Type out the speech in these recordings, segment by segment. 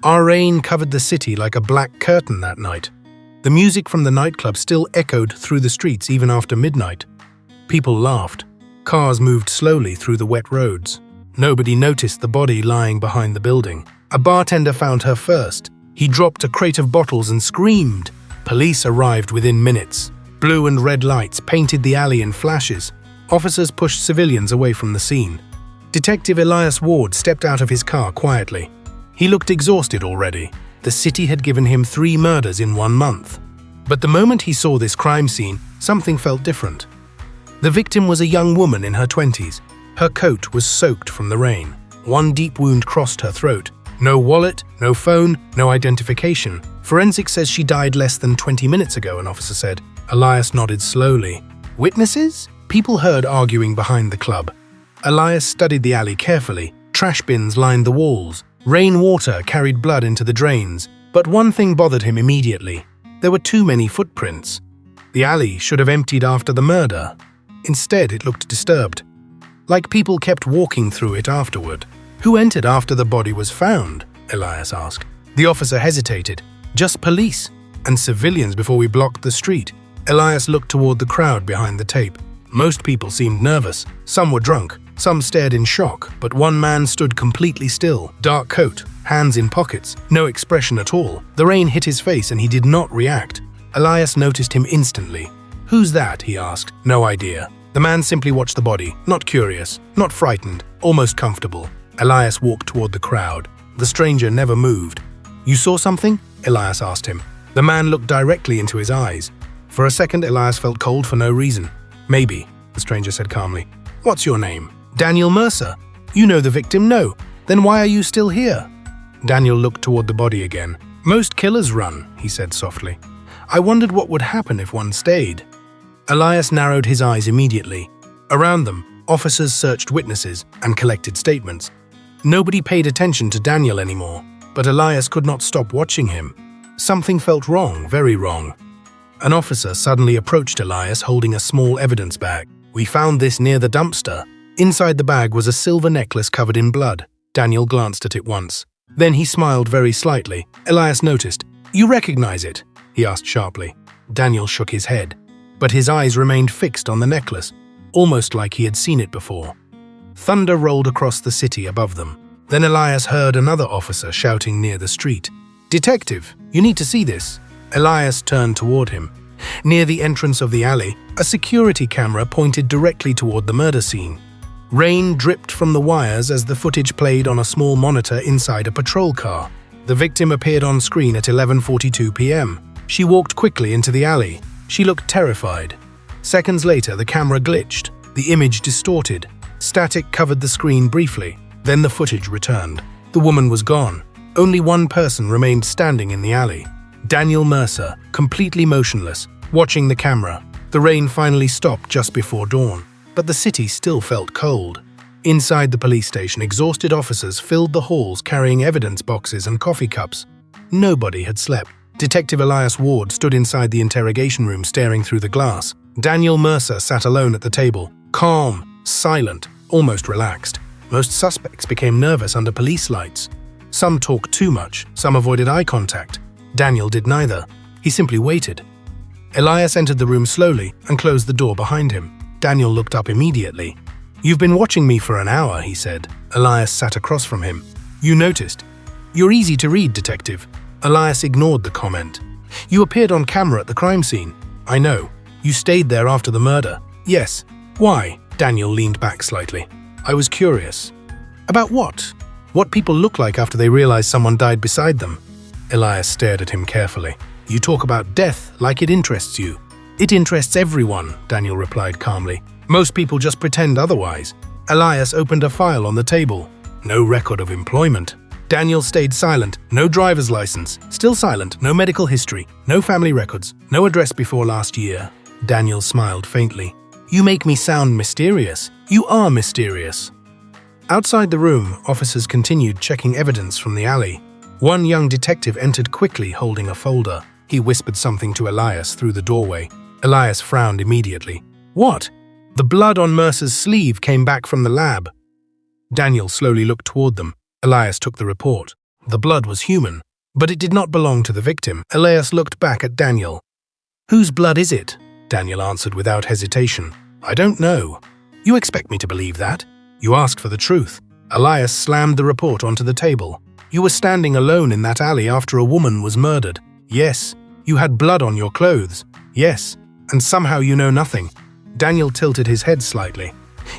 Our rain covered the city like a black curtain that night. The music from the nightclub still echoed through the streets even after midnight. People laughed. Cars moved slowly through the wet roads. Nobody noticed the body lying behind the building. A bartender found her first. He dropped a crate of bottles and screamed. Police arrived within minutes. Blue and red lights painted the alley in flashes. Officers pushed civilians away from the scene. Detective Elias Ward stepped out of his car quietly. He looked exhausted already. The city had given him 3 murders in 1 month. But the moment he saw this crime scene, something felt different. The victim was a young woman in her 20s. Her coat was soaked from the rain. One deep wound crossed her throat. No wallet, no phone, no identification. Forensics says she died less than 20 minutes ago, an officer said. Elias nodded slowly. Witnesses? People heard arguing behind the club. Elias studied the alley carefully. Trash bins lined the walls. Rainwater carried blood into the drains. But one thing bothered him immediately. There were too many footprints. The alley should have emptied after the murder. Instead, it looked disturbed. Like people kept walking through it afterward. Who entered after the body was found? Elias asked. The officer hesitated. Just police and civilians before we blocked the street. Elias looked toward the crowd behind the tape. Most people seemed nervous. Some were drunk. Some stared in shock, but one man stood completely still. Dark coat, hands in pockets, no expression at all. The rain hit his face and he did not react. Elias noticed him instantly. Who's that? He asked. No idea. The man simply watched the body, not curious, not frightened, almost comfortable. Elias walked toward the crowd. The stranger never moved. You saw something? Elias asked him. The man looked directly into his eyes. For a second, Elias felt cold for no reason. Maybe, the stranger said calmly. What's your name? Daniel Mercer. You know the victim? No. Then why are you still here? Daniel looked toward the body again. Most killers run, he said softly. I wondered what would happen if one stayed. Elias narrowed his eyes immediately. Around them, officers searched witnesses and collected statements. Nobody paid attention to Daniel anymore, but Elias could not stop watching him. Something felt wrong, very wrong. An officer suddenly approached Elias holding a small evidence bag. We found this near the dumpster. Inside the bag was a silver necklace covered in blood. Daniel glanced at it once. Then he smiled very slightly. Elias noticed. You recognize it? He asked sharply. Daniel shook his head, but his eyes remained fixed on the necklace, almost like he had seen it before. Thunder rolled across the city above them. Then Elias heard another officer shouting near the street. Detective, you need to see this. Elias turned toward him. Near the entrance of the alley, a security camera pointed directly toward the murder scene. Rain dripped from the wires as the footage played on a small monitor inside a patrol car. The victim appeared on screen at 11:42 p.m. She walked quickly into the alley. She looked terrified. Seconds later, the camera glitched. The image distorted. Static covered the screen briefly. Then the footage returned. The woman was gone. Only one person remained standing in the alley. Daniel Mercer, completely motionless, watching the camera. The rain finally stopped just before dawn, but the city still felt cold. Inside the police station, exhausted officers filled the halls carrying evidence boxes and coffee cups. Nobody had slept. Detective Elias Ward stood inside the interrogation room staring through the glass. Daniel Mercer sat alone at the table, calm, silent, almost relaxed. Most suspects became nervous under police lights. Some talked too much, some avoided eye contact. Daniel did neither. He simply waited. Elias entered the room slowly and closed the door behind him. Daniel looked up immediately. You've been watching me for an hour, he said. Elias sat across from him. You noticed. You're easy to read, detective. Elias ignored the comment. You appeared on camera at the crime scene. I know. You stayed there after the murder. Yes. Why? Daniel leaned back slightly. I was curious. About what? What people look like after they realize someone died beside them. Elias stared at him carefully. You talk about death like it interests you. It interests everyone, Daniel replied calmly. Most people just pretend otherwise. Elias opened a file on the table. No record of employment. Daniel stayed silent. No driver's license. Still silent. No medical history. No family records. No address before last year. Daniel smiled faintly. You make me sound mysterious. You are mysterious. Outside the room, officers continued checking evidence from the alley. One young detective entered quickly holding a folder. He whispered something to Elias through the doorway. Elias frowned immediately. What? The blood on Mercer's sleeve came back from the lab. Daniel slowly looked toward them. Elias took the report. The blood was human, but it did not belong to the victim. Elias looked back at Daniel. "Whose blood is it?" Daniel answered without hesitation. "I don't know." "You expect me to believe that? You asked for the truth." Elias slammed the report onto the table. "You were standing alone in that alley after a woman was murdered. Yes. You had blood on your clothes. Yes. And somehow you know nothing." Daniel tilted his head slightly.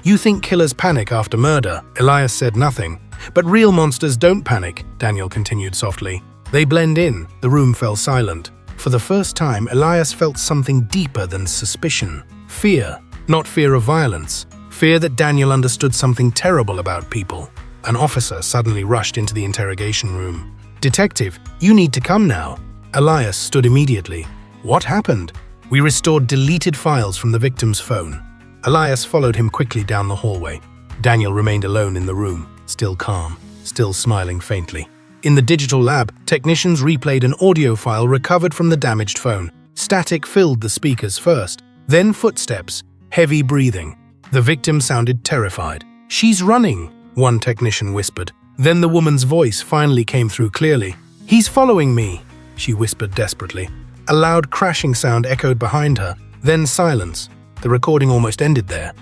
"You think killers panic after murder." Elias said nothing. "But real monsters don't panic," Daniel continued softly. "They blend in." The room fell silent. For the first time, Elias felt something deeper than suspicion. Fear. Not fear of violence. Fear that Daniel understood something terrible about people. An officer suddenly rushed into the interrogation room. "Detective, you need to come now." Elias stood immediately. "What happened?" "We restored deleted files from the victim's phone." Elias followed him quickly down the hallway. Daniel remained alone in the room, still calm, still smiling faintly. In the digital lab, technicians replayed an audio file recovered from the damaged phone. Static filled the speakers first, then footsteps, heavy breathing. The victim sounded terrified. "She's running," one technician whispered. Then the woman's voice finally came through clearly. "He's following me," she whispered desperately. A loud crashing sound echoed behind her, then silence. The recording almost ended there.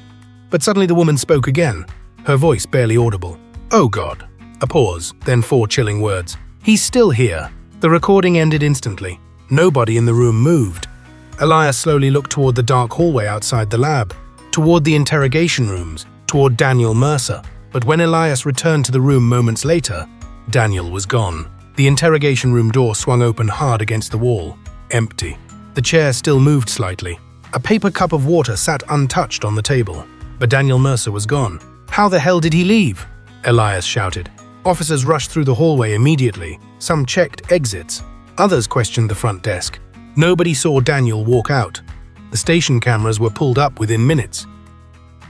But suddenly the woman spoke again, her voice barely audible. "Oh God." A pause, then 4 chilling words. "He's still here." The recording ended instantly. Nobody in the room moved. Elias slowly looked toward the dark hallway outside the lab, toward the interrogation rooms, toward Daniel Mercer. But when Elias returned to the room moments later, Daniel was gone. The interrogation room door swung open hard against the wall, empty. The chair still moved slightly. A paper cup of water sat untouched on the table. But Daniel Mercer was gone. "How the hell did he leave?" Elias shouted. Officers rushed through the hallway immediately. Some checked exits. Others questioned the front desk. Nobody saw Daniel walk out. The station cameras were pulled up within minutes.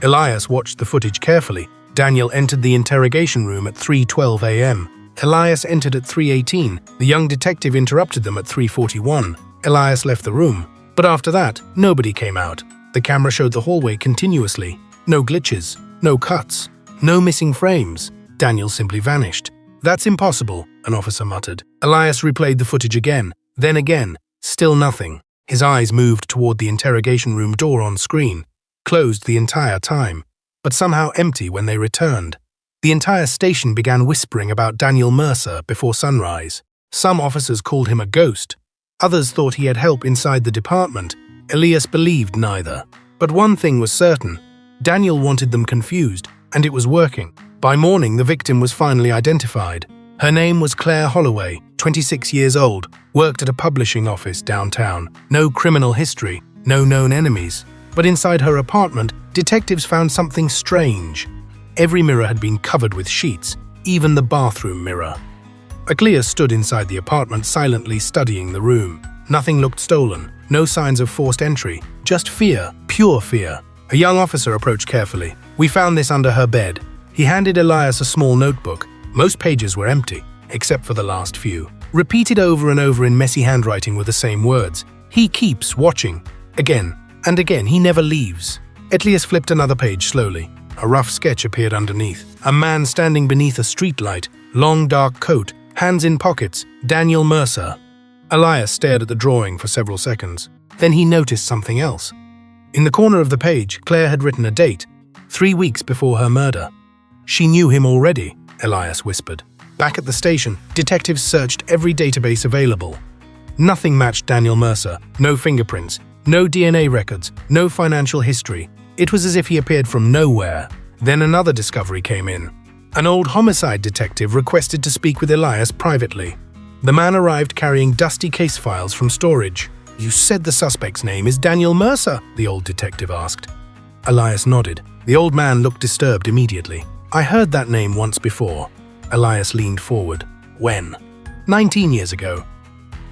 Elias watched the footage carefully. Daniel entered the interrogation room at 3:12 a.m. Elias entered at 3:18. The young detective interrupted them at 3:41. Elias left the room. But after that, nobody came out. The camera showed the hallway continuously. No glitches, no cuts, no missing frames. Daniel simply vanished. "That's impossible," an officer muttered. Elias replayed the footage again, then again. Still nothing. His eyes moved toward the interrogation room door on screen, closed the entire time, but somehow empty when they returned. The entire station began whispering about Daniel Mercer before sunrise. Some officers called him a ghost. Others thought he had help inside the department. Elias believed neither. But one thing was certain. Daniel wanted them confused, and it was working. By morning, the victim was finally identified. Her name was Claire Holloway, 26 years old, worked at a publishing office downtown. No criminal history, no known enemies. But inside her apartment, detectives found something strange. Every mirror had been covered with sheets, even the bathroom mirror. Elias stood inside the apartment, silently studying the room. Nothing looked stolen, no signs of forced entry, just fear, pure fear. A young officer approached carefully. "We found this under her bed." He handed Elias a small notebook. Most pages were empty, except for the last few. Repeated over and over in messy handwriting were the same words. "He keeps watching." Again and again, he never leaves. Elias flipped another page slowly. A rough sketch appeared underneath. A man standing beneath a streetlight, long dark coat, hands in pockets, Daniel Mercer. Elias stared at the drawing for several seconds. Then he noticed something else. In the corner of the page, Claire had written a date, 3 weeks before her murder. "She knew him already," Elias whispered. Back at the station, detectives searched every database available. Nothing matched Daniel Mercer. No fingerprints, no DNA records, no financial history. It was as if he appeared from nowhere. Then another discovery came in. An old homicide detective requested to speak with Elias privately. The man arrived carrying dusty case files from storage. "You said the suspect's name is Daniel Mercer?" the old detective asked. Elias nodded. The old man looked disturbed immediately. "I heard that name once before." Elias leaned forward. "When?" 19 years ago.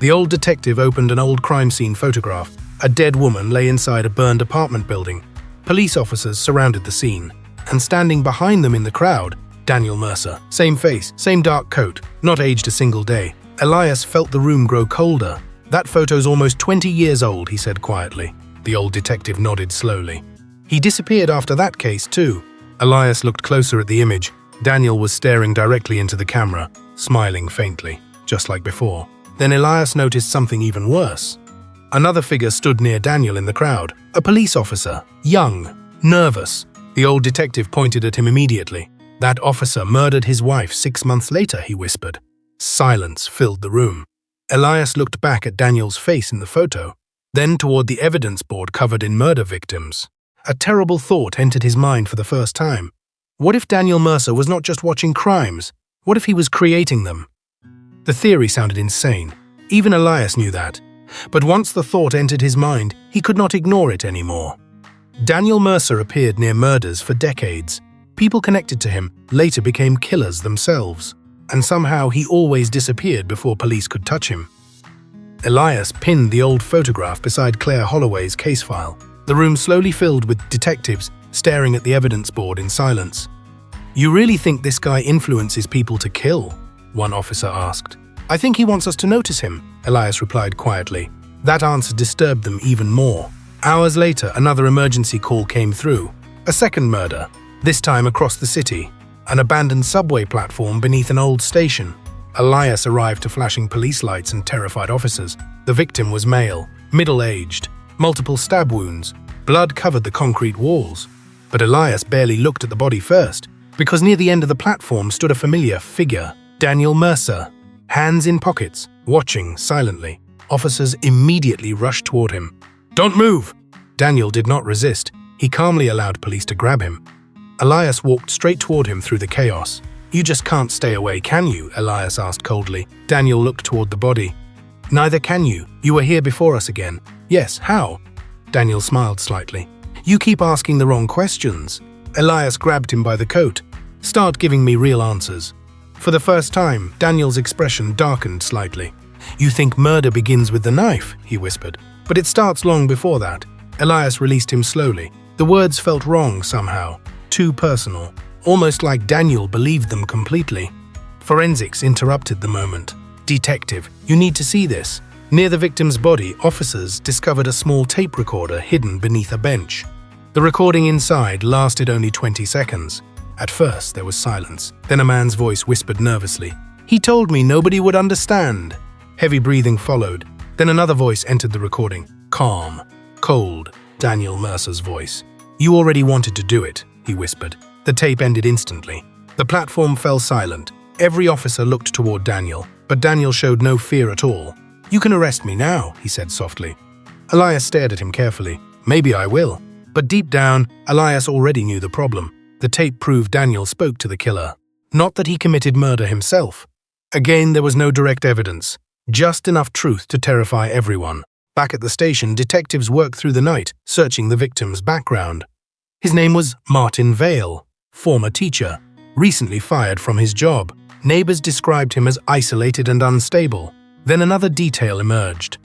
The old detective opened an old crime scene photograph. A dead woman lay inside a burned apartment building. Police officers surrounded the scene. And standing behind them in the crowd, Daniel Mercer. Same face, same dark coat, not aged a single day. Elias felt the room grow colder. "That photo's almost 20 years old," he said quietly. The old detective nodded slowly. "He disappeared after that case, too." Elias looked closer at the image. Daniel was staring directly into the camera. smiling faintly, just like before. Then Elias noticed something even worse. Another figure stood near Daniel in the crowd, a police officer, young, nervous. The old detective pointed at him immediately. "That officer murdered his wife 6 months later," he whispered. Silence filled the room. Elias looked back at Daniel's face in the photo, then toward the evidence board covered in murder victims. A terrible thought entered his mind for the first time. What if Daniel Mercer was not just watching crimes? What if he was creating them? The theory sounded insane. Even Elias knew that. But once the thought entered his mind, he could not ignore it anymore. Daniel Mercer appeared near murders for decades. People connected to him later became killers themselves, and somehow he always disappeared before police could touch him. Elias pinned the old photograph beside Claire Holloway's case file. The room slowly filled with detectives staring at the evidence board in silence. "You really think this guy influences people to kill?" one officer asked. "I think he wants us to notice him," Elias replied quietly. That answer disturbed them even more. Hours later, another emergency call came through. A second murder, this time across the city. An abandoned subway platform beneath an old station. Elias arrived to flashing police lights and terrified officers. The victim was male, middle-aged, multiple stab wounds. Blood covered the concrete walls. But Elias barely looked at the body first, because near the end of the platform stood a familiar figure, Daniel Mercer, hands in pockets, watching silently. Officers immediately rushed toward him. "Don't move!" Daniel did not resist. He calmly allowed police to grab him. Elias walked straight toward him through the chaos. "You just can't stay away, can you?" Elias asked coldly. Daniel looked toward the body. "Neither can you. You were here before us again." "Yes, how?" Daniel smiled slightly. "You keep asking the wrong questions." Elias grabbed him by the coat. "Start giving me real answers." For the first time, Daniel's expression darkened slightly. "You think murder begins with the knife," he whispered. "But it starts long before that." Elias released him slowly. The words felt wrong somehow, too personal, almost like Daniel believed them completely. Forensics interrupted the moment. "Detective, you need to see this." Near the victim's body, officers discovered a small tape recorder hidden beneath a bench. The recording inside lasted only 20 seconds. At first, there was silence. Then a man's voice whispered nervously, "He told me nobody would understand." Heavy breathing followed. Then another voice entered the recording. Calm, cold, Daniel Mercer's voice. "You already wanted to do it," he whispered. The tape ended instantly. The platform fell silent. Every officer looked toward Daniel, but Daniel showed no fear at all. "You can arrest me now," he said softly. Elias stared at him carefully. "Maybe I will." But deep down, Elias already knew the problem. The tape proved Daniel spoke to the killer. Not that he committed murder himself. Again, there was no direct evidence. Just enough truth to terrify everyone. Back at the station, detectives worked through the night, searching the victim's background. His name was Martin Vale, former teacher, recently fired from his job. Neighbors described him as isolated and unstable. Then another detail emerged.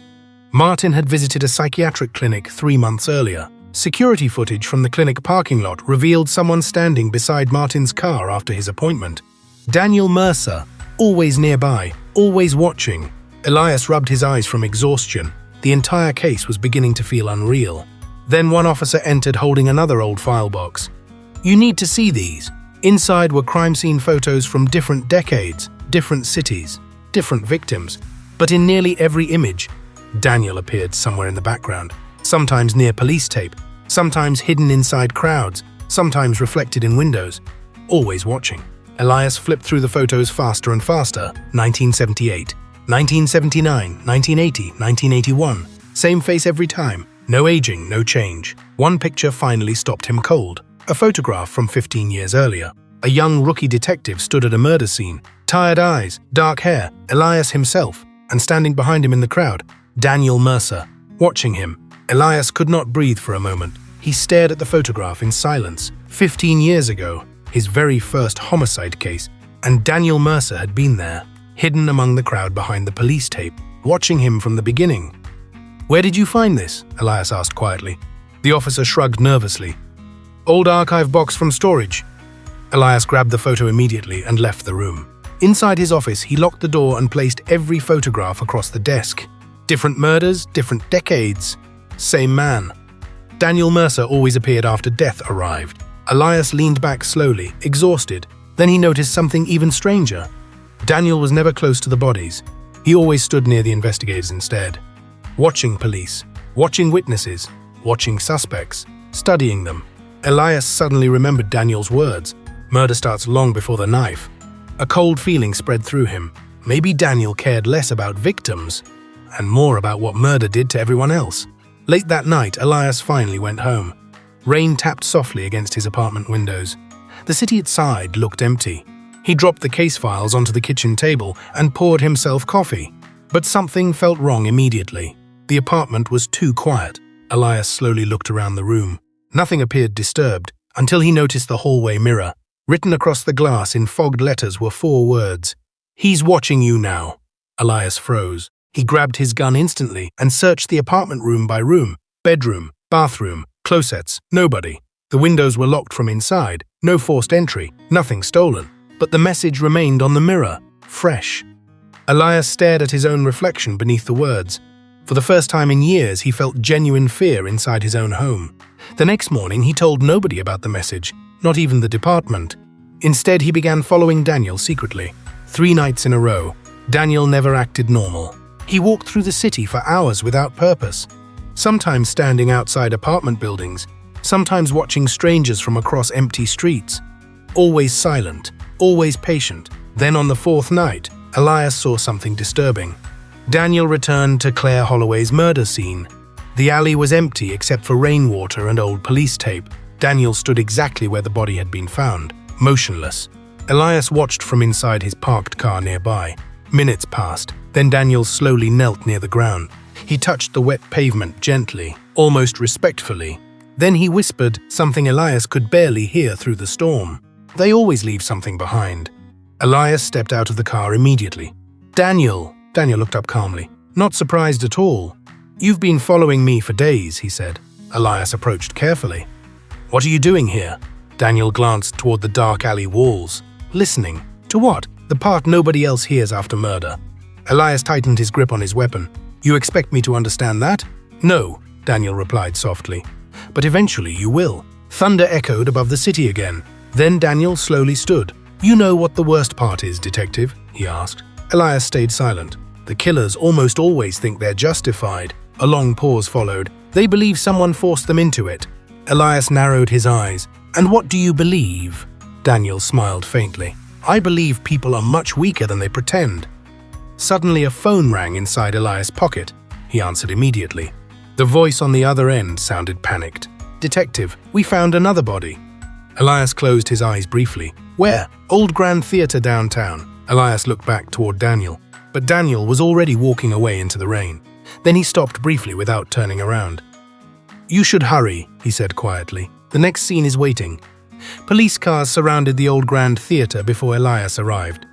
Martin had visited a psychiatric clinic 3 months earlier. Security footage from the clinic parking lot revealed someone standing beside Martin's car after his appointment. Daniel Mercer, always nearby, always watching. Elias rubbed his eyes from exhaustion. The entire case was beginning to feel unreal. Then one officer entered holding another old file box. "You need to see these." Inside were crime scene photos from different decades, different cities, different victims. But in nearly every image, Daniel appeared somewhere in the background, sometimes near police tape, sometimes hidden inside crowds, sometimes reflected in windows, always watching. Elias flipped through the photos faster and faster. 1978, 1979, 1980, 1981. Same face every time. No aging, no change. One picture finally stopped him cold. A photograph from 15 years earlier. A young rookie detective stood at a murder scene. Tired eyes, dark hair, Elias himself, and standing behind him in the crowd, Daniel Mercer. Watching him, Elias could not breathe for a moment. He stared at the photograph in silence. 15 years ago, his very first homicide case, and Daniel Mercer had been there, hidden among the crowd behind the police tape, watching him from the beginning. "Where did you find this?" Elias asked quietly. The officer shrugged nervously. "Old archive box from storage." Elias grabbed the photo immediately and left the room. Inside his office, he locked the door and placed every photograph across the desk. Different murders, different decades. Same man. Daniel Mercer always appeared after death arrived. Elias leaned back slowly, exhausted. Then he noticed something even stranger. Daniel was never close to the bodies. He always stood near the investigators instead. Watching police, watching witnesses, watching suspects, studying them. Elias suddenly remembered Daniel's words. Murder starts long before the knife. A cold feeling spread through him. Maybe Daniel cared less about victims and more about what murder did to everyone else. Late that night, Elias finally went home. Rain tapped softly against his apartment windows. The city outside looked empty. He dropped the case files onto the kitchen table and poured himself coffee. But something felt wrong immediately. The apartment was too quiet. Elias slowly looked around the room. Nothing appeared disturbed until he noticed the hallway mirror. Written across the glass in fogged letters were 4 words. "He's watching you now." Elias froze. He grabbed his gun instantly and searched the apartment room by room, bedroom, bathroom, closets, nobody. The windows were locked from inside, no forced entry, nothing stolen. But the message remained on the mirror, fresh. Elias stared at his own reflection beneath the words. For the first time in years, he felt genuine fear inside his own home. The next morning, he told nobody about the message, not even the department. Instead, he began following Daniel secretly. 3 nights in a row, Daniel never acted normal. He walked through the city for hours without purpose, sometimes standing outside apartment buildings, sometimes watching strangers from across empty streets. Always silent, always patient. Then on the 4th night, Elias saw something disturbing. Daniel returned to Claire Holloway's murder scene. The alley was empty except for rainwater and old police tape. Daniel stood exactly where the body had been found, motionless. Elias watched from inside his parked car nearby. Minutes passed. Then Daniel slowly knelt near the ground. He touched the wet pavement gently, almost respectfully. Then he whispered something Elias could barely hear through the storm. They always leave something behind. Elias stepped out of the car immediately. Daniel looked up calmly, not surprised at all. "You've been following me for days," he said. Elias approached carefully. "What are you doing here?" Daniel glanced toward the dark alley walls. "Listening. To what? The part nobody else hears after murder." Elias tightened his grip on his weapon. "You expect me to understand that?" "No," Daniel replied softly. "But eventually you will." Thunder echoed above the city again. Then Daniel slowly stood. "You know what the worst part is, detective?" he asked. Elias stayed silent. "The killers almost always think they're justified." A long pause followed. "They believe someone forced them into it." Elias narrowed his eyes. "And what do you believe?" Daniel smiled faintly. "I believe people are much weaker than they pretend." Suddenly a phone rang inside Elias' pocket. He answered immediately. The voice on the other end sounded panicked. "Detective, we found another body." Elias closed his eyes briefly. "Where?" "Old Grand Theatre downtown." Elias looked back toward Daniel, but Daniel was already walking away into the rain. Then he stopped briefly without turning around. "You should hurry," he said quietly. "The next scene is waiting." Police cars surrounded the Old Grand Theatre before Elias arrived.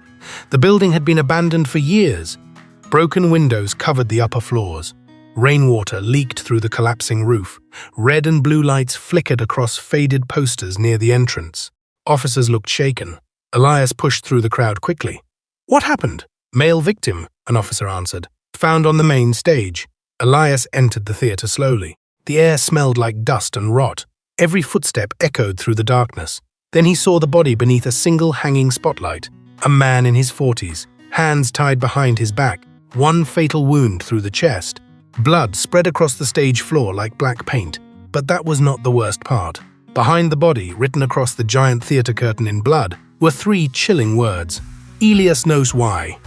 The building had been abandoned for years. Broken windows covered the upper floors. Rainwater leaked through the collapsing roof. Red and blue lights flickered across faded posters near the entrance. Officers looked shaken. Elias pushed through the crowd quickly. "What happened?" "Male victim," an officer answered. "Found on the main stage." Elias entered the theatre slowly. The air smelled like dust and rot. Every footstep echoed through the darkness. Then he saw the body beneath a single hanging spotlight. A man in his 40s, hands tied behind his back, one fatal wound through the chest. Blood spread across the stage floor like black paint. But that was not the worst part. Behind the body, written across the giant theatre curtain in blood, were 3 chilling words. "Elias knows why."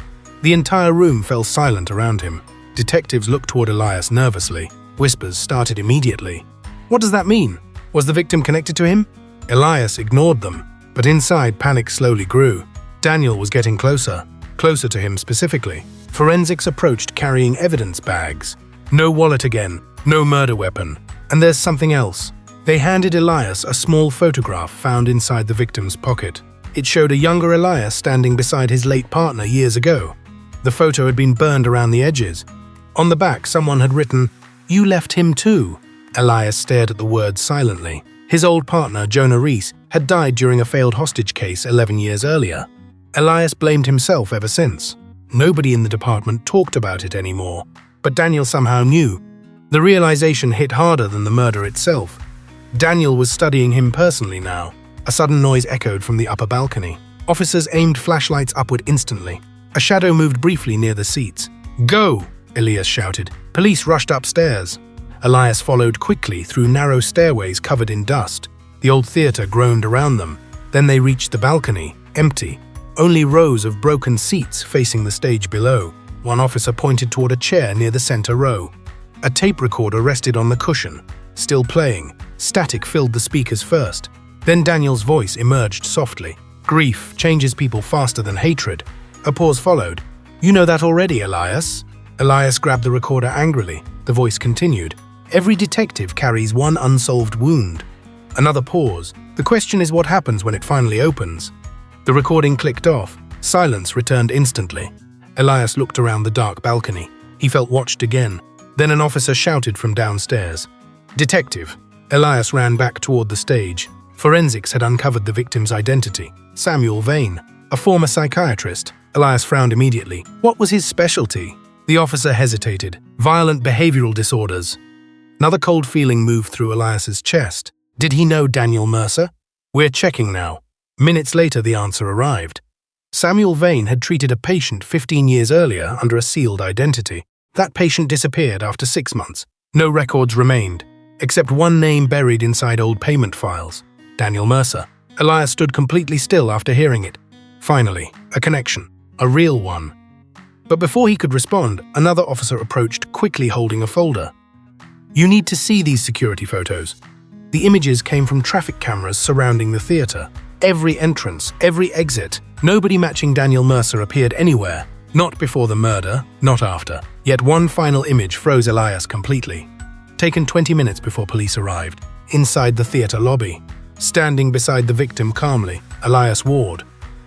The entire room fell silent around him. Detectives looked toward Elias nervously. Whispers started immediately. "What does that mean? Was the victim connected to him?" Elias ignored them, but inside panic slowly grew. Daniel was getting closer to him specifically. Forensics approached carrying evidence bags. No wallet again, no murder weapon. And there's something else. They handed Elias a small photograph found inside the victim's pocket. It showed a younger Elias standing beside his late partner years ago. The photo had been burned around the edges. On the back, someone had written, "You left him too." Elias stared at the words silently. His old partner, Jonah Reese, had died during a failed hostage case 11 years earlier. Elias blamed himself ever since. Nobody in the department talked about it anymore. But Daniel somehow knew. The realization hit harder than the murder itself. Daniel was studying him personally now. A sudden noise echoed from the upper balcony. Officers aimed flashlights upward instantly. A shadow moved briefly near the seats. "Go!" Elias shouted. Police rushed upstairs. Elias followed quickly through narrow stairways covered in dust. The old theater groaned around them. Then they reached the balcony, empty. Only rows of broken seats facing the stage below. One officer pointed toward a chair near the center row. A tape recorder rested on the cushion, still playing. Static filled the speakers first. Then Daniel's voice emerged softly. "Grief changes people faster than hatred." A pause followed. "You know that already, Elias." Elias grabbed the recorder angrily. The voice continued. "Every detective carries one unsolved wound." Another pause. "The question is what happens when it finally opens." The recording clicked off. Silence returned instantly. Elias looked around the dark balcony. He felt watched again. Then an officer shouted from downstairs. "Detective!" Elias ran back toward the stage. Forensics had uncovered the victim's identity. Samuel Vane, a former psychiatrist. Elias frowned immediately. What was his specialty? The officer hesitated. Violent behavioral disorders. Another cold feeling moved through Elias's chest. Did he know Daniel Mercer? "We're checking now." Minutes later, the answer arrived. Samuel Vane had treated a patient 15 years earlier under a sealed identity. That patient disappeared after 6 months. No records remained, except one name buried inside old payment files. Daniel Mercer. Elias stood completely still after hearing it. Finally, a connection. A real one. But before he could respond, another officer approached, quickly holding a folder. "You need to see these security photos." The images came from traffic cameras surrounding the theater. Every entrance, every exit. Nobody matching Daniel Mercer appeared anywhere. Not before the murder, not after. Yet one final image froze Elias completely. Taken 20 minutes before police arrived. Inside the theater lobby. Standing beside the victim calmly, Elias Ward.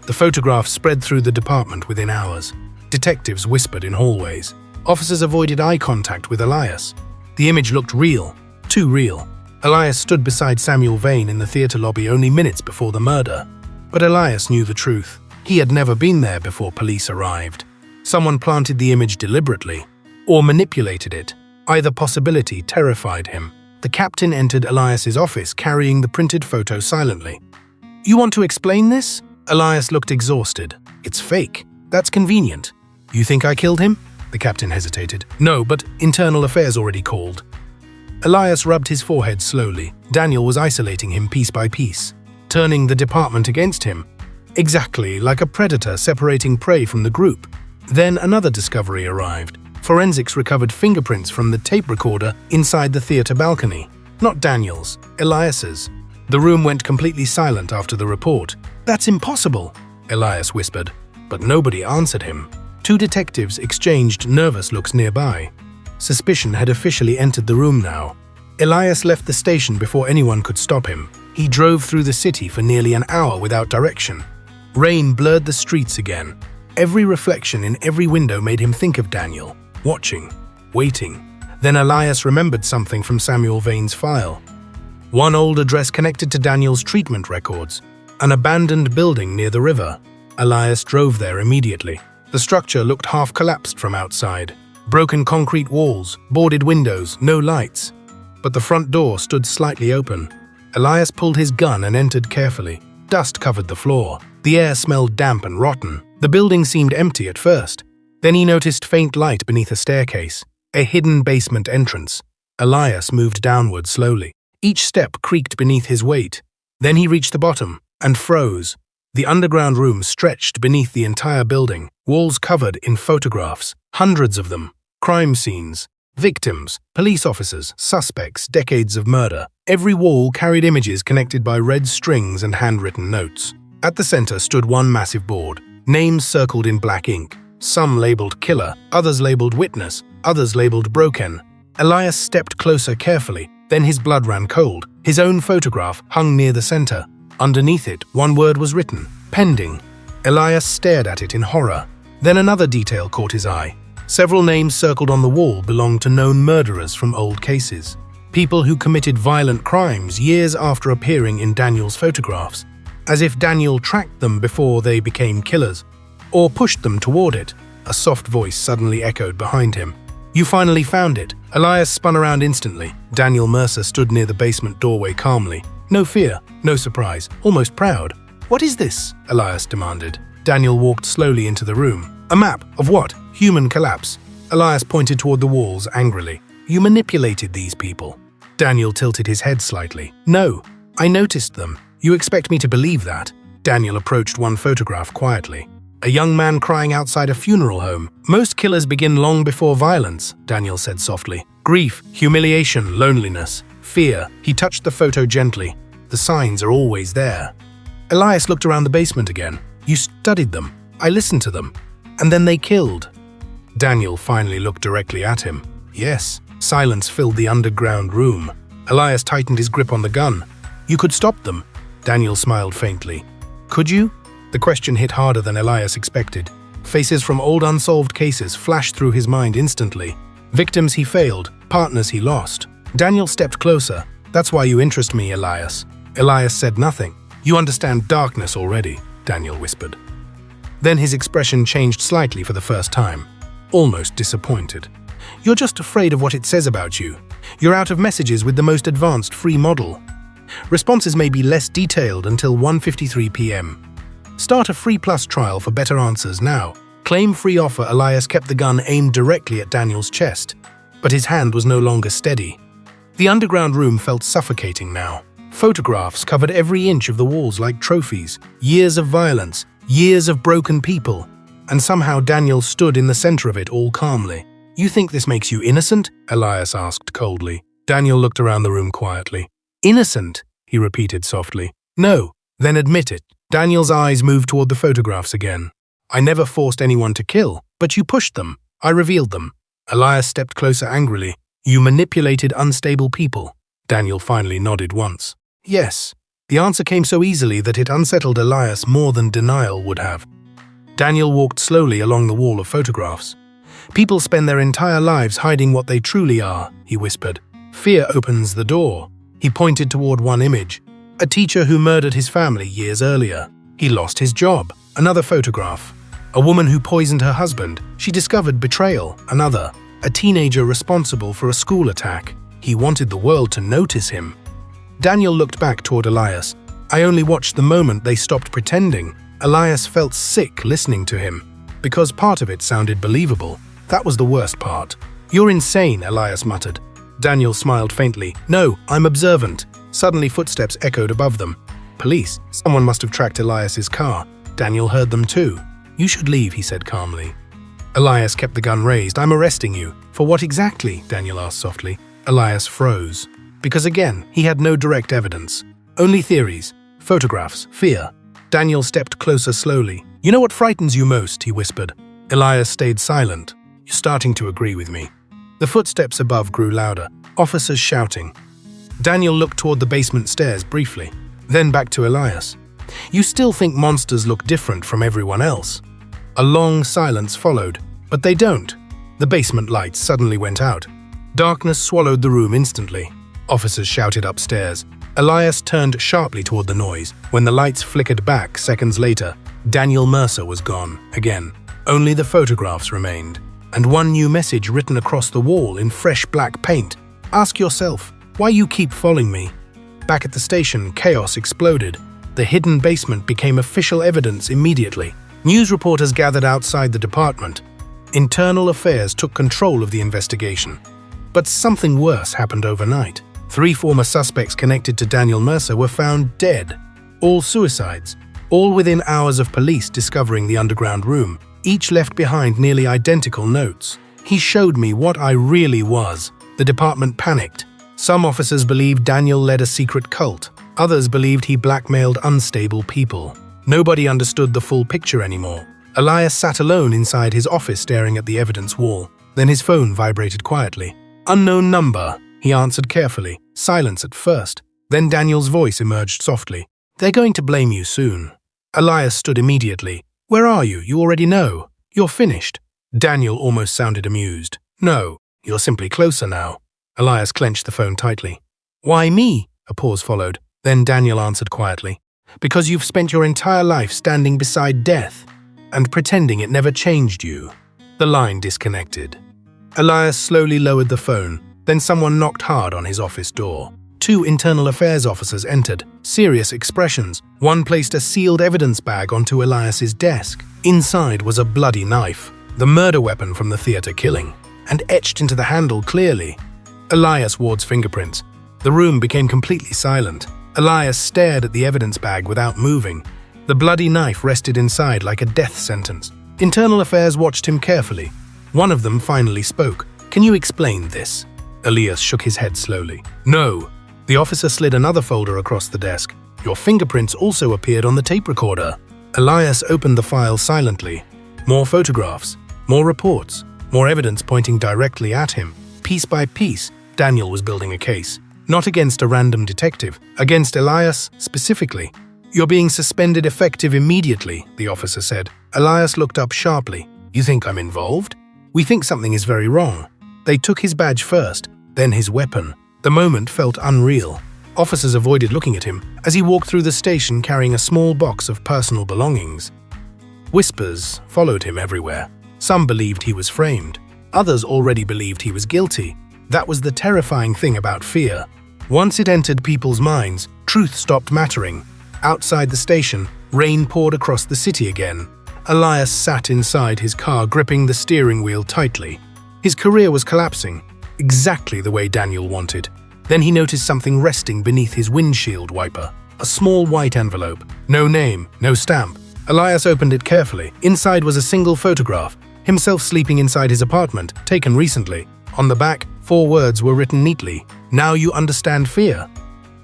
The photograph spread through the department within hours. Detectives whispered in hallways. Officers avoided eye contact with Elias. The image looked real. Too real. Elias stood beside Samuel Vane in the theater lobby only minutes before the murder. But Elias knew the truth. He had never been there before police arrived. Someone planted the image deliberately, or manipulated it. Either possibility terrified him. The captain entered Elias's office carrying the printed photo silently. "You want to explain this?" Elias looked exhausted. "It's fake. That's convenient." "You think I killed him?" The captain hesitated. "No, but internal affairs already called." Elias rubbed his forehead slowly. Daniel was isolating him piece by piece, turning the department against him. Exactly like a predator separating prey from the group. Then another discovery arrived. Forensics recovered fingerprints from the tape recorder inside the theater balcony. Not Daniel's, Elias's. The room went completely silent after the report. "That's impossible," Elias whispered, but nobody answered him. 2 detectives exchanged nervous looks nearby. Suspicion had officially entered the room now. Elias left the station before anyone could stop him. He drove through the city for nearly an hour without direction. Rain blurred the streets again. Every reflection in every window made him think of Daniel, watching, waiting. Then Elias remembered something from Samuel Vane's file. One old address connected to Daniel's treatment records, an abandoned building near the river. Elias drove there immediately. The structure looked half collapsed from outside. Broken concrete walls, boarded windows, no lights. But the front door stood slightly open. Elias pulled his gun and entered carefully. Dust covered the floor. The air smelled damp and rotten. The building seemed empty at first. Then he noticed faint light beneath a staircase, a hidden basement entrance. Elias moved downward slowly. Each step creaked beneath his weight. Then he reached the bottom and froze. The underground room stretched beneath the entire building, walls covered in photographs, hundreds of them. Crime scenes, victims, police officers, suspects, decades of murder. Every wall carried images connected by red strings and handwritten notes. At the center stood one massive board, names circled in black ink. Some labeled killer, others labeled witness, others labeled broken. Elias stepped closer carefully, then his blood ran cold. His own photograph hung near the center. Underneath it, one word was written, pending. Elias stared at it in horror. Then another detail caught his eye. Several names circled on the wall belonged to known murderers from old cases. People who committed violent crimes years after appearing in Daniel's photographs. As if Daniel tracked them before they became killers, or pushed them toward it. A soft voice suddenly echoed behind him. "You finally found it." Elias spun around instantly. Daniel Mercer stood near the basement doorway calmly. No fear, no surprise, almost proud. What is this? Elias demanded. Daniel walked slowly into the room. A map of what? Human collapse. Elias pointed toward the walls angrily. You manipulated these people. Daniel tilted his head slightly. No, I noticed them. You expect me to believe that? Daniel approached one photograph quietly. A young man crying outside a funeral home. Most killers begin long before violence, Daniel said softly. Grief, humiliation, loneliness, fear. He touched the photo gently. The signs are always there. Elias looked around the basement again. You studied them. I listened to them. And then they killed. Daniel finally looked directly at him. Yes. Silence filled the underground room. Elias tightened his grip on the gun. You could stop them. Daniel smiled faintly. Could you? The question hit harder than Elias expected. Faces from old unsolved cases flashed through his mind instantly. Victims he failed, partners he lost. Daniel stepped closer. That's why you interest me, Elias. Elias said nothing. You understand darkness already, Daniel whispered. Then his expression changed slightly for the first time. Almost disappointed. You're just afraid of what it says about you. You're out of messages with the most advanced free model. Responses may be less detailed until 1:53 p.m. Start a free plus trial for better answers now. Claim free offer. Elias kept the gun aimed directly at Daniel's chest, but his hand was no longer steady. The underground room felt suffocating now. Photographs covered every inch of the walls like trophies. Years of violence, years of broken people. And somehow Daniel stood in the center of it all calmly. You think this makes you innocent? Elias asked coldly. Daniel looked around the room quietly. Innocent, he repeated softly. No, then admit it. Daniel's eyes moved toward the photographs again. I never forced anyone to kill, but you pushed them. I revealed them. Elias stepped closer angrily. You manipulated unstable people. Daniel finally nodded once. Yes. The answer came so easily that it unsettled Elias more than denial would have. Daniel walked slowly along the wall of photographs. People spend their entire lives hiding what they truly are, he whispered. Fear opens the door. He pointed toward one image. A teacher who murdered his family years earlier. He lost his job. Another photograph. A woman who poisoned her husband. She discovered betrayal. Another. A teenager responsible for a school attack. He wanted the world to notice him. Daniel looked back toward Elias. I only watched the moment they stopped pretending. Elias felt sick listening to him, because part of it sounded believable. That was the worst part. You're insane, Elias muttered. Daniel smiled faintly. No, I'm observant. Suddenly footsteps echoed above them. Police. Someone must have tracked Elias's car. Daniel heard them too. You should leave, he said calmly. Elias kept the gun raised. I'm arresting you. For what exactly? Daniel asked softly. Elias froze. Because again, he had no direct evidence. Only theories, photographs, fear. Daniel stepped closer slowly. You know what frightens you most? He whispered. Elias stayed silent. You're starting to agree with me. The footsteps above grew louder, officers shouting. Daniel looked toward the basement stairs briefly, then back to Elias. You still think monsters look different from everyone else? A long silence followed, but they don't. The basement lights suddenly went out. Darkness swallowed the room instantly. Officers shouted upstairs. Elias turned sharply toward the noise. When the lights flickered back seconds later, Daniel Mercer was gone again. Only the photographs remained, and one new message written across the wall in fresh black paint. Ask yourself, why you keep following me? Back at the station, chaos exploded. The hidden basement became official evidence immediately. News reporters gathered outside the department. Internal Affairs took control of the investigation. But something worse happened overnight. 3 former suspects connected to Daniel Mercer were found dead. All suicides. All within hours of police discovering the underground room. Each left behind nearly identical notes. He showed me what I really was. The department panicked. Some officers believed Daniel led a secret cult. Others believed he blackmailed unstable people. Nobody understood the full picture anymore. Elias sat alone inside his office staring at the evidence wall. Then his phone vibrated quietly. Unknown number, he answered carefully. Silence at first. Then Daniel's voice emerged softly. They're going to blame you soon. Elias stood immediately. Where are you? You already know. You're finished. Daniel almost sounded amused. No, you're simply closer now. Elias clenched the phone tightly. Why me? A pause followed. Then Daniel answered quietly. Because you've spent your entire life standing beside death and pretending it never changed you. The line disconnected. Elias slowly lowered the phone. Then someone knocked hard on his office door. 2 internal affairs officers entered, serious expressions. One placed a sealed evidence bag onto Elias's desk. Inside was a bloody knife, the murder weapon from the theater killing, and etched into the handle clearly, Elias Ward's fingerprints. The room became completely silent. Elias stared at the evidence bag without moving. The bloody knife rested inside like a death sentence. Internal affairs watched him carefully. One of them finally spoke. "Can you explain this?" Elias shook his head slowly. "No." The officer slid another folder across the desk. "Your fingerprints also appeared on the tape recorder." Elias opened the file silently. More photographs, more reports, more evidence pointing directly at him. Piece by piece, Daniel was building a case. Not against a random detective, against Elias specifically. "You're being suspended effective immediately," the officer said. Elias looked up sharply. "You think I'm involved?" "We think something is very wrong." They took his badge first, then his weapon. The moment felt unreal. Officers avoided looking at him as he walked through the station carrying a small box of personal belongings. Whispers followed him everywhere. Some believed he was framed. Others already believed he was guilty. That was the terrifying thing about fear. Once it entered people's minds, truth stopped mattering. Outside the station, rain poured across the city again. Elias sat inside his car, gripping the steering wheel tightly. His career was collapsing, exactly the way Daniel wanted. Then he noticed something resting beneath his windshield wiper. A small white envelope. No name, no stamp. Elias opened it carefully. Inside was a single photograph, himself sleeping inside his apartment, taken recently. On the back, 4 words were written neatly. "Now you understand fear."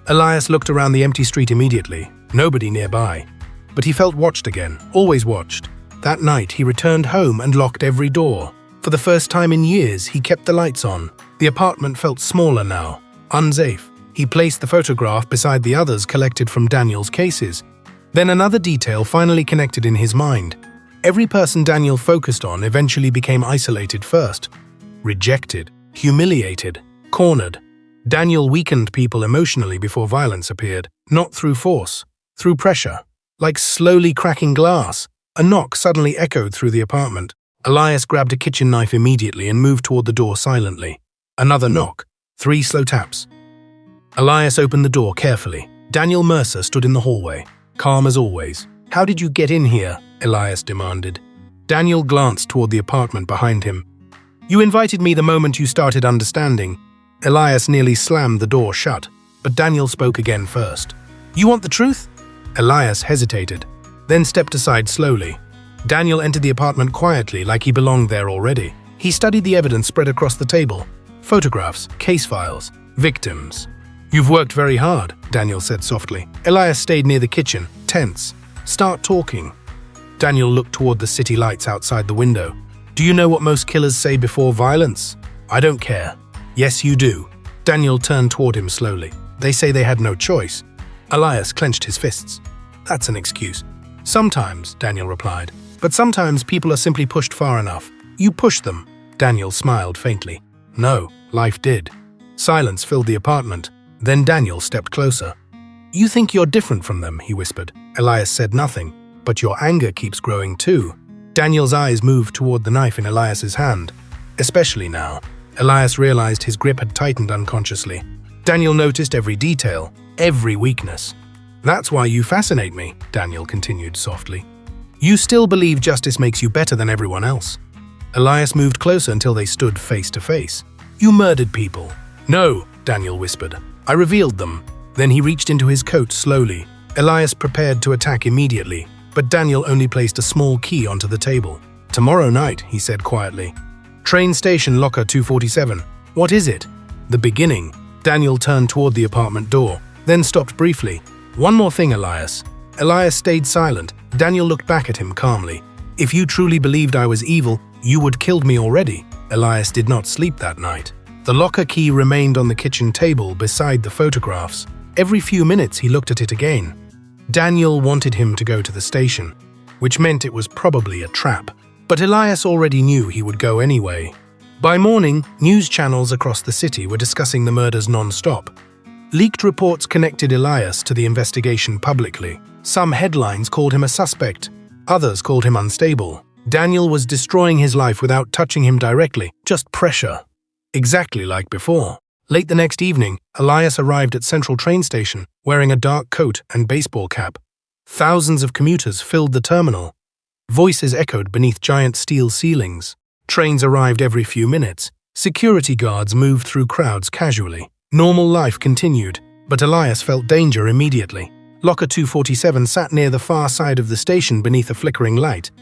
Elias looked around the empty street immediately. Nobody nearby. But he felt watched again, always watched. That night, he returned home and locked every door. For the first time in years, he kept the lights on. The apartment felt smaller now, unsafe. He placed the photograph beside the others collected from Daniel's cases. Then another detail finally connected in his mind. Every person Daniel focused on eventually became isolated first. Rejected, humiliated, cornered. Daniel weakened people emotionally before violence appeared, not through force, through pressure. Like slowly cracking glass, a knock suddenly echoed through the apartment. Elias grabbed a kitchen knife immediately and moved toward the door silently. Another knock, 3 slow taps. Elias opened the door carefully. Daniel Mercer stood in the hallway, calm as always. "How did you get in here?" Elias demanded. Daniel glanced toward the apartment behind him. "You invited me the moment you started understanding." Elias nearly slammed the door shut, but Daniel spoke again first. "You want the truth?" Elias hesitated, then stepped aside slowly. Daniel entered the apartment quietly, like he belonged there already. He studied the evidence spread across the table. Photographs, case files, victims. "You've worked very hard," Daniel said softly. Elias stayed near the kitchen, tense. "Start talking." Daniel looked toward the city lights outside the window. "Do you know what most killers say before violence?" "I don't care." "Yes, you do." Daniel turned toward him slowly. "They say they had no choice." Elias clenched his fists. "That's an excuse." "Sometimes," Daniel replied. "But sometimes people are simply pushed far enough. You push them." Daniel smiled faintly. "No, life did." Silence filled the apartment. Then Daniel stepped closer. "You think you're different from them," he whispered. Elias said nothing. "But your anger keeps growing too." Daniel's eyes moved toward the knife in Elias's hand. Especially now. Elias realized his grip had tightened unconsciously. Daniel noticed every detail, every weakness. "That's why you fascinate me," Daniel continued softly. "You still believe justice makes you better than everyone else." Elias moved closer until they stood face to face. "You murdered people." "No," Daniel whispered. "I revealed them." Then he reached into his coat slowly. Elias prepared to attack immediately, but Daniel only placed a small key onto the table. "Tomorrow night," he said quietly. "Train station locker 247. What is it?" "The beginning." Daniel turned toward the apartment door, then stopped briefly. "One more thing, Elias." Elias stayed silent. Daniel looked back at him calmly. "If you truly believed I was evil, you would killed me already." Elias did not sleep that night. The locker key remained on the kitchen table beside the photographs. Every few minutes he looked at it again. Daniel wanted him to go to the station, which meant it was probably a trap. But Elias already knew he would go anyway. By morning, news channels across the city were discussing the murders non-stop. Leaked reports connected Elias to the investigation publicly. Some headlines called him a suspect. Others called him unstable. Daniel was destroying his life without touching him directly, just pressure. Exactly like before. Late the next evening, Elias arrived at Central train station wearing a dark coat and baseball cap. Thousands of commuters filled the terminal. Voices echoed beneath giant steel ceilings. Trains arrived every few minutes. Security guards moved through crowds casually. Normal life continued, but Elias felt danger immediately. Locker 247 sat near the far side of the station beneath a flickering light.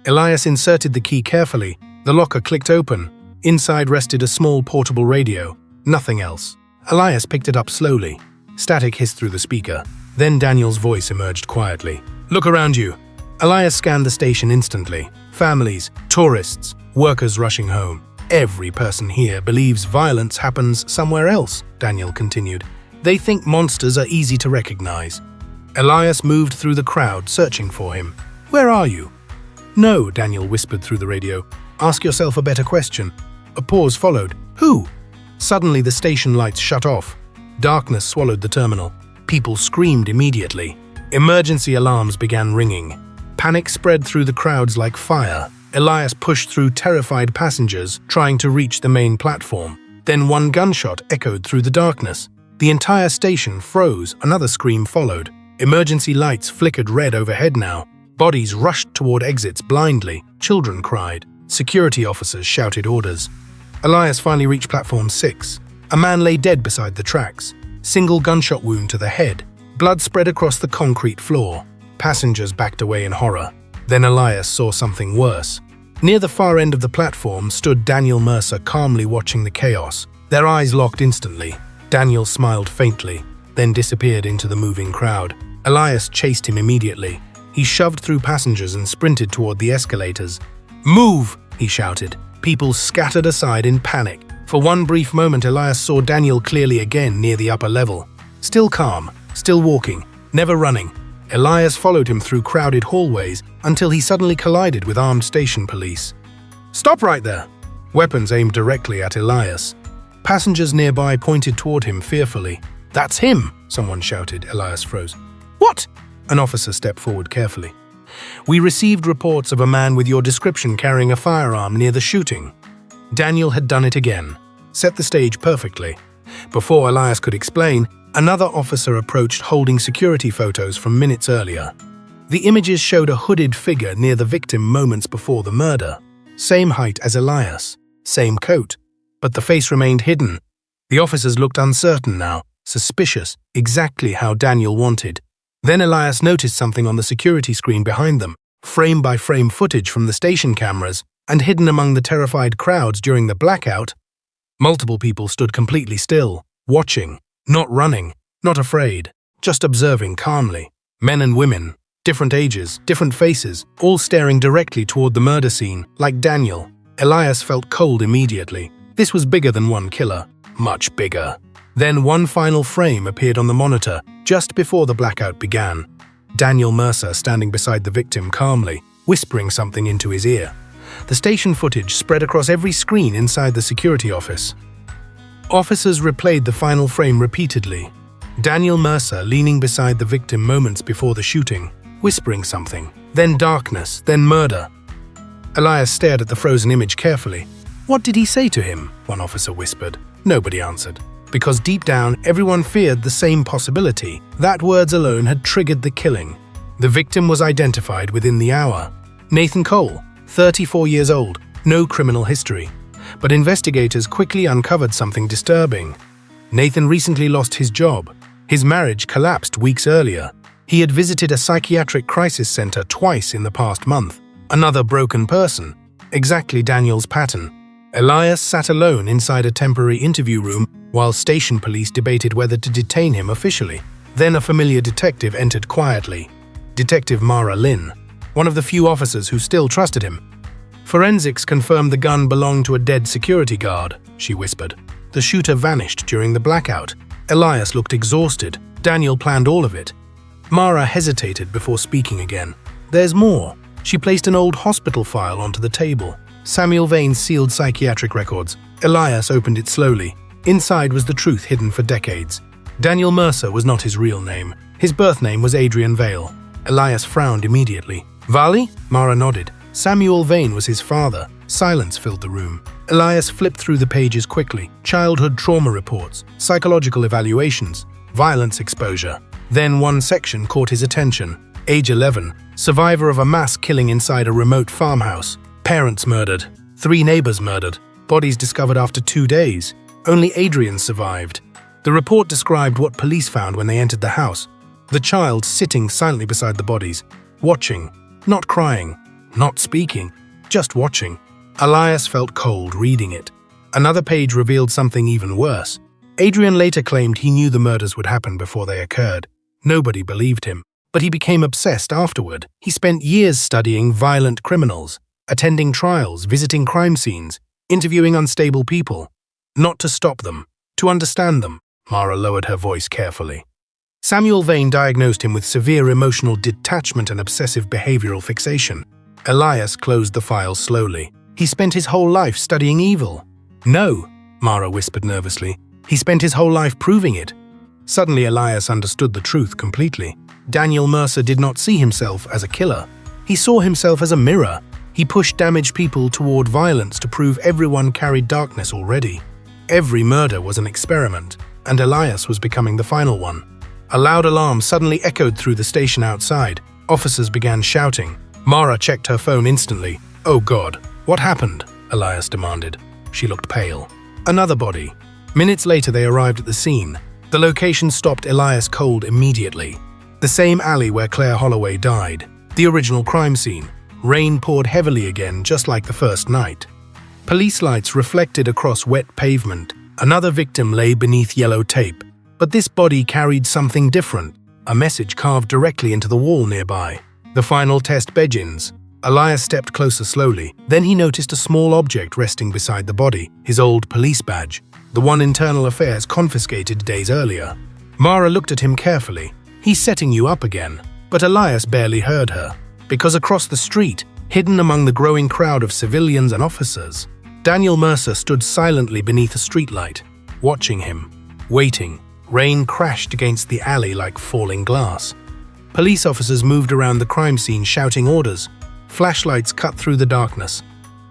Elias inserted the key carefully. The locker clicked open. Inside rested a small portable radio. Nothing else. Elias picked it up slowly. Static hissed through the speaker. Then Daniel's voice emerged quietly. "Look around you." Elias scanned the station instantly. Families, tourists, workers rushing home. "Every person here believes violence happens somewhere else," Daniel continued. "They think monsters are easy to recognize." Elias moved through the crowd, searching for him. "Where are you?" "No," Daniel whispered through the radio. "Ask yourself a better question." A pause followed. "Who?" Suddenly the station lights shut off. Darkness swallowed the terminal. People screamed immediately. Emergency alarms began ringing. Panic spread through the crowds like fire. Elias pushed through terrified passengers, trying to reach the main platform. Then one gunshot echoed through the darkness. The entire station froze. Another scream followed. Emergency lights flickered red overhead now. Bodies rushed toward exits blindly. Children cried. Security officers shouted orders. Elias finally reached platform 6. A man lay dead beside the tracks. Single gunshot wound to the head. Blood spread across the concrete floor. Passengers backed away in horror. Then Elias saw something worse. Near the far end of the platform stood Daniel Mercer, calmly watching the chaos. Their eyes locked instantly. Daniel smiled faintly, then disappeared into the moving crowd. Elias chased him immediately. He shoved through passengers and sprinted toward the escalators. "Move!" he shouted. People scattered aside in panic. For one brief moment, Elias saw Daniel clearly again near the upper level. Still calm, still walking, never running. Elias followed him through crowded hallways until he suddenly collided with armed station police. "Stop right there!" Weapons aimed directly at Elias. Passengers nearby pointed toward him fearfully. "That's him!" someone shouted. Elias froze. "What?" An officer stepped forward carefully. "We received reports of a man with your description carrying a firearm near the shooting." Daniel had done it again. Set the stage perfectly. Before Elias could explain, another officer approached holding security photos from minutes earlier. The images showed a hooded figure near the victim moments before the murder. Same height as Elias, same coat, but the face remained hidden. The officers looked uncertain now, suspicious, exactly how Daniel wanted. Then Elias noticed something on the security screen behind them, frame-by-frame footage from the station cameras, and hidden among the terrified crowds during the blackout. Multiple people stood completely still, watching, not running, not afraid, just observing calmly. Men and women, different ages, different faces, all staring directly toward the murder scene, like Daniel. Elias felt cold immediately. This was bigger than one killer, much bigger. Then one final frame appeared on the monitor, just before the blackout began. Daniel Mercer standing beside the victim calmly, whispering something into his ear. The station footage spread across every screen inside the security office. Officers replayed the final frame repeatedly. Daniel Mercer leaning beside the victim moments before the shooting, whispering something. Then darkness, then murder. Elias stared at the frozen image carefully. "What did he say to him?" one officer whispered. Nobody answered. Because deep down, everyone feared the same possibility. That words alone had triggered the killing. The victim was identified within the hour. Nathan Cole, 34 years old, no criminal history. But investigators quickly uncovered something disturbing. Nathan recently lost his job. His marriage collapsed weeks earlier. He had visited a psychiatric crisis center twice in the past month. Another broken person. Exactly Daniel's pattern. Elias sat alone inside a temporary interview room while station police debated whether to detain him officially. Then a familiar detective entered quietly. Detective Mara Lynn, one of the few officers who still trusted him. "Forensics confirmed the gun belonged to a dead security guard," she whispered. "The shooter vanished during the blackout." Elias looked exhausted. Daniel planned all of it. Mara hesitated before speaking again. "There's more." She placed an old hospital file onto the table. Samuel Vane's sealed psychiatric records. Elias opened it slowly. Inside was the truth hidden for decades. Daniel Mercer was not his real name. His birth name was Adrian Vale. Elias frowned immediately. "Valley?" Mara nodded. "Samuel Vane was his father. Silence filled the room. Elias flipped through the pages quickly. Childhood trauma reports, psychological evaluations, violence exposure. Then one section caught his attention. Age 11, survivor of a mass killing inside a remote farmhouse. Parents murdered. 3 neighbors murdered. Bodies discovered after 2 days. Only Adrian survived. The report described what police found when they entered the house. The child sitting silently beside the bodies, watching, not crying, not speaking, just watching. Elias felt cold reading it. Another page revealed something even worse. Adrian later claimed he knew the murders would happen before they occurred. Nobody believed him, but he became obsessed afterward. He spent years studying violent criminals, attending trials, visiting crime scenes, interviewing unstable people. Not to stop them, to understand them. Mara lowered her voice carefully. Samuel Vane diagnosed him with severe emotional detachment and obsessive behavioral fixation. Elias closed the file slowly. He spent his whole life studying evil. No, Mara whispered nervously. He spent his whole life proving it. Suddenly Elias understood the truth completely. Daniel Mercer did not see himself as a killer. He saw himself as a mirror. He pushed damaged people toward violence to prove everyone carried darkness already. Every murder was an experiment, and Elias was becoming the final one. A loud alarm suddenly echoed through the station outside. Officers began shouting. Mara checked her phone instantly. Oh God, what happened? Elias demanded. She looked pale. Another body. Minutes later they arrived at the scene. The location stopped Elias cold immediately. The same alley where Claire Holloway died. The original crime scene. Rain poured heavily again, just like the first night. Police lights reflected across wet pavement. Another victim lay beneath yellow tape. But this body carried something different, a message carved directly into the wall nearby. The final test begins. Elias stepped closer slowly. Then he noticed a small object resting beside the body, his old police badge, the one Internal Affairs confiscated days earlier. Mara looked at him carefully. He's setting you up again. But Elias barely heard her, because across the street, hidden among the growing crowd of civilians and officers, Daniel Mercer stood silently beneath a streetlight, watching him, waiting. Rain crashed against the alley like falling glass. Police officers moved around the crime scene shouting orders. Flashlights cut through the darkness.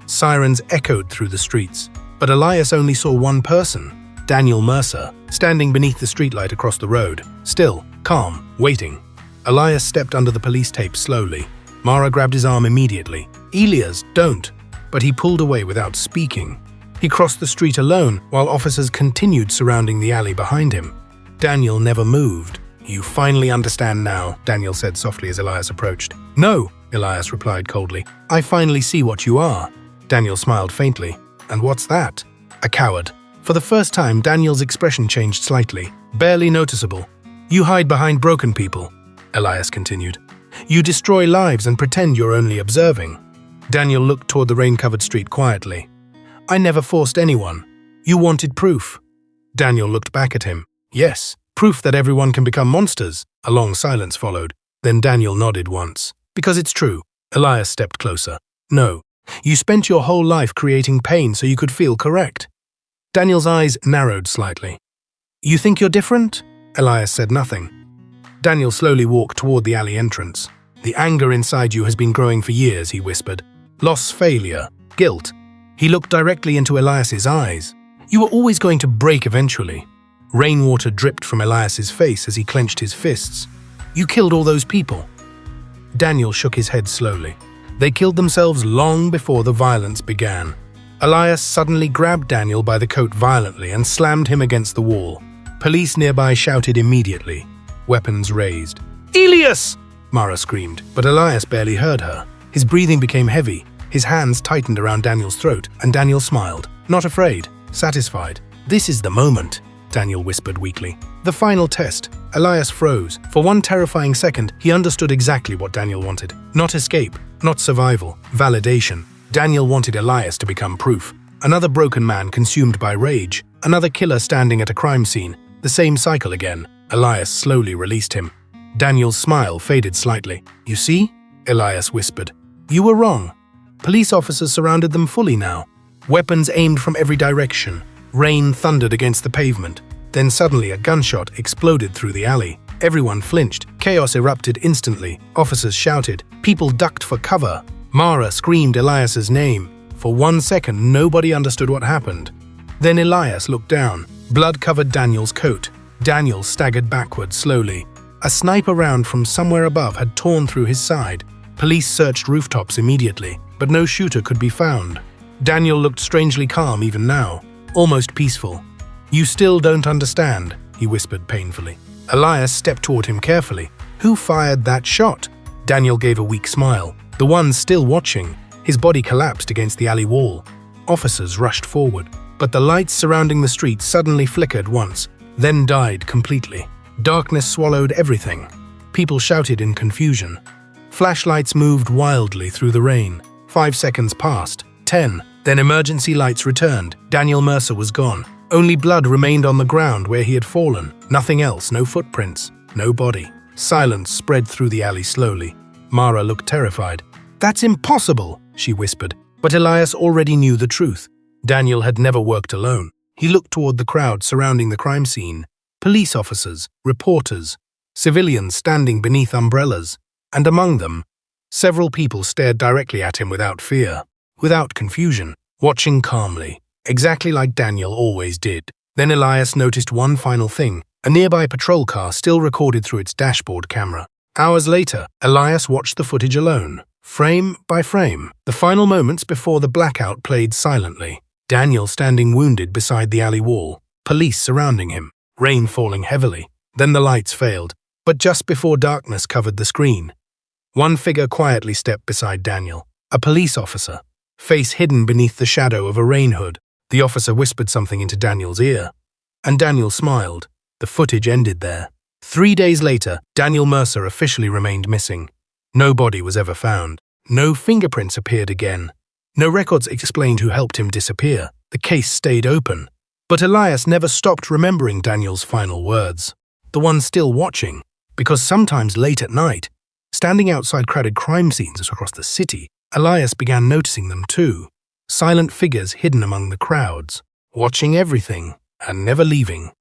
Sirens echoed through the streets. But Elias only saw one person, Daniel Mercer, standing beneath the streetlight across the road, still, calm, waiting. Elias stepped under the police tape slowly. Mara grabbed his arm immediately. Elias, don't! But he pulled away without speaking. He crossed the street alone while officers continued surrounding the alley behind him. Daniel never moved. You finally understand now, Daniel said softly as Elias approached. No, Elias replied coldly. I finally see what you are. Daniel smiled faintly. And what's that? A coward. For the first time, Daniel's expression changed slightly, barely noticeable. You hide behind broken people, Elias continued. You destroy lives and pretend you're only observing. Daniel looked toward the rain-covered street quietly. I never forced anyone. You wanted proof. Daniel looked back at him. Yes, proof that everyone can become monsters. A long silence followed. Then Daniel nodded once. Because it's true. Elias stepped closer. No, you spent your whole life creating pain so you could feel correct. Daniel's eyes narrowed slightly. You think you're different? Elias said nothing. Daniel slowly walked toward the alley entrance. The anger inside you has been growing for years, he whispered. Loss, failure, guilt. He looked directly into Elias's eyes. You were always going to break eventually. Rainwater dripped from Elias's face as he clenched his fists. You killed all those people. Daniel shook his head slowly. They killed themselves long before the violence began. Elias suddenly grabbed Daniel by the coat violently and slammed him against the wall. Police nearby shouted immediately, weapons raised. Elias! Mara screamed, but Elias barely heard her. His breathing became heavy. His hands tightened around Daniel's throat, and Daniel smiled, not afraid, satisfied. This is the moment, Daniel whispered weakly. The final test. Elias froze. For one terrifying second, he understood exactly what Daniel wanted. Not escape, not survival, validation. Daniel wanted Elias to become proof. Another broken man consumed by rage. Another killer standing at a crime scene. The same cycle again. Elias slowly released him. Daniel's smile faded slightly. You see? Elias whispered. You were wrong. Police officers surrounded them fully now. Weapons aimed from every direction. Rain thundered against the pavement. Then suddenly a gunshot exploded through the alley. Everyone flinched. Chaos erupted instantly. Officers shouted. People ducked for cover. Mara screamed Elias's name. For 1 second, nobody understood what happened. Then Elias looked down. Blood covered Daniel's coat. Daniel staggered backward slowly. A sniper round from somewhere above had torn through his side. Police searched rooftops immediately, but no shooter could be found. Daniel looked strangely calm even now, almost peaceful. "You still don't understand," he whispered painfully. Elias stepped toward him carefully. "Who fired that shot?" Daniel gave a weak smile. "The one still watching." His body collapsed against the alley wall. Officers rushed forward, but the lights surrounding the street suddenly flickered once, then died completely. Darkness swallowed everything. People shouted in confusion. Flashlights moved wildly through the rain. 5 seconds passed. 10. Then emergency lights returned. Daniel Mercer was gone. Only blood remained on the ground where he had fallen. Nothing else, no footprints, no body. Silence spread through the alley slowly. Mara looked terrified. "That's impossible," she whispered. But Elias already knew the truth. Daniel had never worked alone. He looked toward the crowd surrounding the crime scene. Police officers, reporters, civilians standing beneath umbrellas. And among them, several people stared directly at him without fear, without confusion, watching calmly, exactly like Daniel always did. Then Elias noticed one final thing. A nearby patrol car still recorded through its dashboard camera. Hours later, Elias watched the footage alone, frame by frame, the final moments before the blackout played silently. Daniel standing wounded beside the alley wall, police surrounding him, rain falling heavily. Then the lights failed, but just before darkness covered the screen, one figure quietly stepped beside Daniel, a police officer, face hidden beneath the shadow of a rain hood. The officer whispered something into Daniel's ear, and Daniel smiled. The footage ended there. 3 days later, Daniel Mercer officially remained missing. No body was ever found. No fingerprints appeared again. No records explained who helped him disappear. The case stayed open. But Elias never stopped remembering Daniel's final words. The one still watching, because sometimes late at night, standing outside crowded crime scenes across the city, Elias began noticing them too. Silent figures hidden among the crowds, watching everything and never leaving.